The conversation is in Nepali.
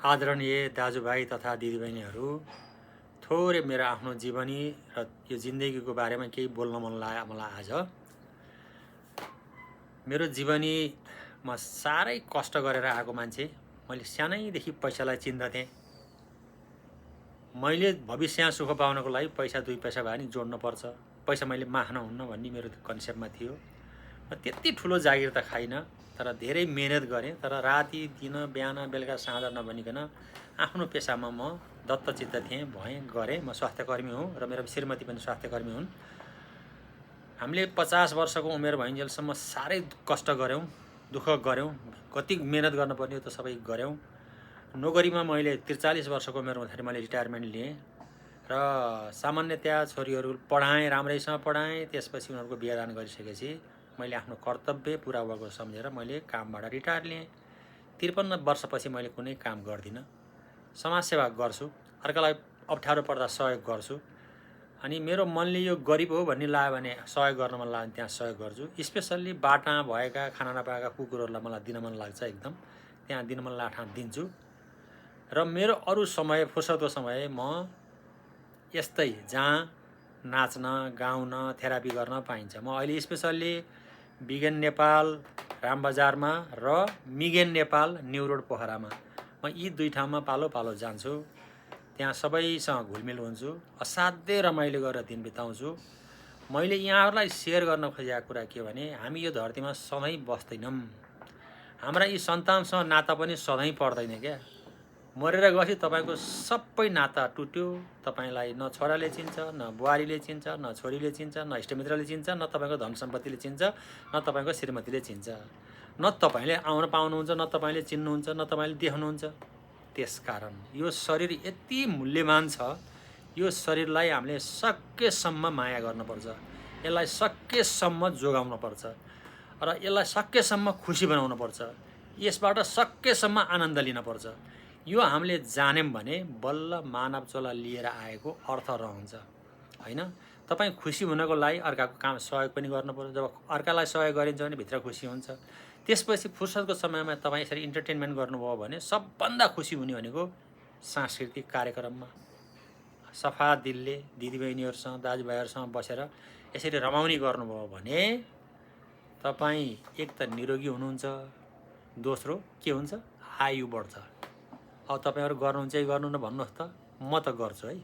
आदरणीय दाजुभाइ तथा दिदीबहिनीहरू, थोरै मेरो आफ्नो जीवनी र यो जिन्दगीको बारेमा केही बोल्न मन लाग्यो मलाई आज। मेरो जीवनीमा साह्रै कष्ट गरेर आएको मान्छे। मैले सानैदेखि पैसालाई चिन्दथेँ। मैले भविष्यमा सुख पाउनको लागि पैसा 2 पैसा भए नि जोड्नुपर्छ, पैसा मैले माग्न हुन्न भन्ने मेरो कन्सेप्टमा थियो। म त्यति ठुलो जागिर त खाइनँ, तर धेरै मेहनत गरेँ। तर राति दिन बिहान बेलुका साँझ नभनिकन आफ्नो पेसामा म दत्तचित्त थिएँ, गरेँ। म स्वास्थ्यकर्मी हुँ र मेरो श्रीमती पनि स्वास्थ्यकर्मी हुन्। हामीले 50 वर्षको उमेर भइन्जेलसम्म साह्रै कष्ट गऱ्यौँ, दुःख गऱ्यौँ, कति मेहनत गर्नुपर्ने हो त सबै गऱ्यौँ। नोकरीमा मैले 43 वर्षको उमेरमा हुँदाखेरि मैले रिटायरमेन्ट लिएँ र सामान्यतया छोरीहरू पढाएँ, राम्रैसँग पढाएँ। त्यसपछि उनीहरूको बिहेदान गरिसकेपछि मैले आफ्नो कर्तव्य पुरा भएको सम्झेर मैले कामबाट रिटायर लिएँ। 53 वर्षपछि मैले कुनै काम गर्दिनँ, समाजसेवा गर्छु, अर्कालाई अप्ठ्यारो पर्दा सहयोग गर्छु। अनि मेरो मनले यो गरिब हो भन्ने लाग्यो भने, सहयोग गर्न मन लाग्यो भने त्यहाँ सहयोग गर्छु। स्पेसल्ली बाटामा भएका खाना नपाएका कुकुरहरूलाई मलाई दिन मन लाग्छ, एकदम त्यहाँ दिन मन लाग्यो ठाउँ दिन्छु। र मेरो अरू समय, फुर्सदको समय म यस्तै जहाँ नाच्न, गाउन, थेरापी गर्न पाइन्छ। म अहिले स्पेसल्ली बिगेन नेपाल रामबजारमा र मिगेन नेपाल न्यू रोड पोखरामा, म यी 2 ठाउँमा पालो पालो जान्छु। त्यहाँ सबैसँग घुलमिल हुन्छु, असाध्यै रमाइलो गरेर दिन बिताउँछु। मैले यहाँहरूलाई सेयर गर्न खोजेको कुरा के भने, हामी यो धरतीमा सधैँ बस्दैनौँ। हाम्रा यी सन्तानसँग नाता पनि सधैँ पर्दैन क्या। मरेर गएपछि तपाईँको सबै नाता टुट्यो। तपाईँलाई न छोराले चिन्छ, न बुहारीले चिन्छ, न छोरीले चिन्छ, न इष्टमित्रले चिन्छ, न तपाईँको धन सम्पत्तिले चिन्छ, न तपाईँको श्रीमतीले चिन्छ, न तपाईँले आउन पाउनुहुन्छ, न तपाईँले चिन्नुहुन्छ, न तपाईँले देख्नुहुन्छ। त्यसकारण यो शरीर यति मूल्यवान छ, यो शरीरलाई हामीले सकेसम्म माया गर्नुपर्छ, यसलाई सकेसम्म जोगाउनुपर्छ र यसलाई सकेसम्म खुसी बनाउनुपर्छ, यसबाट सकेसम्म आनन्द लिनुपर्छ। यो हामीले जान्यौँ भने बल्ल मानव चोला लिएर आएको अर्थ रहन्छ, होइन? तपाईँ खुसी हुनको लागि अर्काको काम सहयोग पनि गर्नुपर्छ। जब अर्कालाई सहयोग गरिन्छ भने भित्र खुसी हुन्छ। त्यसपछि फुर्सदको समयमा तपाईँ यसरी इन्टरटेनमेन्ट गर्नुभयो भने सबभन्दा खुसी हुने भनेको सांस्कृतिक कार्यक्रममा सफा दिलले दिदीबहिनीहरूसँग, दाजुभाइहरूसँग बसेर यसरी रमाउने गर्नुभयो भने तपाईँ एक त निरोगी हुनुहुन्छ, दोस्रो के हुन्छ, आयु बढ्छ। अब तपाईँहरू गर्नुहुन्छ कि गर्नुहुन्न भन्नुहोस् त, म त गर्छु है।